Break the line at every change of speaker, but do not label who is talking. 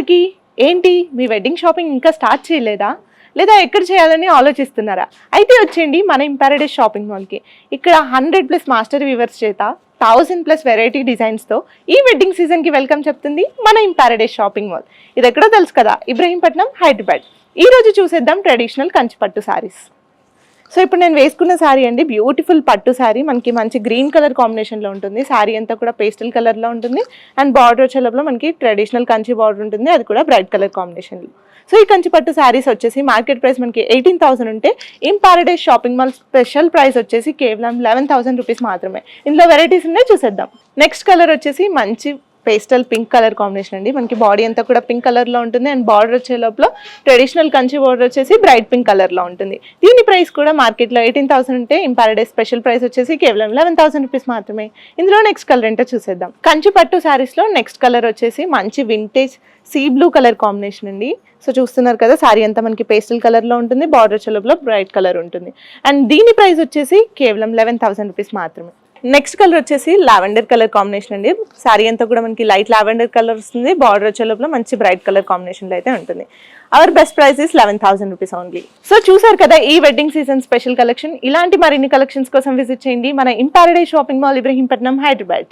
అందరికీ. ఏంటి మీ wedding shopping ఇంకా స్టార్ట్ చేయలేదా? లేదా ఎక్కడ చేయాలని ఆలోచిస్తున్నారా? అయితే వచ్చేయండి మన ఇంపారడైస్ షాపింగ్ మాల్కి. ఇక్కడ 100+ మాస్టర్ వీవర్స్ చేత 1000+ వెరైటీ డిజైన్స్తో ఈ వెడ్డింగ్ సీజన్కి వెల్కమ్ చెప్తుంది మన ఇంపారడైస్ షాపింగ్ మాల్. ఇది ఎక్కడో తెలుసు కదా, ఇబ్రహీంపట్నం, హైదరాబాద్. ఈ రోజు చూసేద్దాం ట్రెడిషనల్ కంచి పట్టు సారీస్. సో ఇప్పుడు నేను వేసుకున్న శారీ అండి బ్యూటిఫుల్ పట్టు శారీ. మనకి మంచి గ్రీన్ కలర్ కాంబినేషన్లో ఉంటుంది. శారీ అంతా కూడా పేస్టల్ కలర్లో ఉంటుంది. అండ్ బార్డర్ వచ్చేలోపల మనకి ట్రెడిషనల్ కంచి బార్డర్ ఉంటుంది, అది కూడా బ్రైట్ కలర్ కాంబినేషన్లో. సో ఈ కంచి పట్టు శారీస్ వచ్చేసి మార్కెట్ ప్రైస్ మనకి 18,000 ఉంటే ఇంపారడైస్ షాపింగ్ మాల్ స్పెషల్ ప్రైస్ వచ్చేసి కేవలం 11,000 రూపీస్ మాత్రమే. ఇందులో వెరైటీస్ ఉన్నాయి, చూసేద్దాం. నెక్స్ట్ కలర్ వచ్చేసి మంచి పేస్టల్ పింక్ కలర్ కాంబినేషన్ అండి. మనకి బాడీ అంతా కూడా పింక్ కలర్లో ఉంటుంది. అండ్ బార్డర్ వచ్చే లోపల ట్రెడిషనల్ కంచి బార్డర్ వచ్చేసి బ్రైట్ పింక్ కలర్లో ఉంటుంది. దీని ప్రైస్ కూడా మార్కెట్లో 18,000 ఉంటే ఇంపారడైస్ స్పెషల్ ప్రైస్ వచ్చేసి కేవలం 11,000 రూపీస్ మాత్రమే. ఇందులో నెక్స్ట్ కలర్ ఏంటో చూసేద్దాం. కంచి పట్టు శారీస్లో నెక్స్ట్ కలర్ వచ్చేసి మంచి vintage sea blue colour combination అండి. సో చూస్తున్నారు కదా, శారీ అంతా మనకి పేస్టల్ కలర్లో ఉంటుంది. బార్డర్ వచ్చే లోపల బ్రైట్ కలర్ ఉంటుంది. అండ్ దీని ప్రైస్ వచ్చేసి కేవలం 11,000 రూపీస్ మాత్రమే. నెక్స్ట్ కలర్ వచ్చేసి లావెండర్ కలర్ కాంబినేషన్ అండి. శారీ అంతా కూడా మనకి లైట్ లావెండర్ కలర్ వస్తుంది. బార్డర్ వచ్చే లోపల మంచి బ్రైట్ కలర్ కాంబినేషన్లో అయితే ఉంటుంది. Our best price is 11,000 rupees only. So చూసారు కదా ఈ వెడ్డింగ్ సీజన్ స్పెషల్ కలెక్షన్. ఇలాంటి మరిన్ని కలెక్షన్స్ కోసం విజిట్ చేయండి మన ఇంపారడైస్ షాపింగ్ మాల్, ఇబ్రహీంపట్నం, హైదరాబాద్.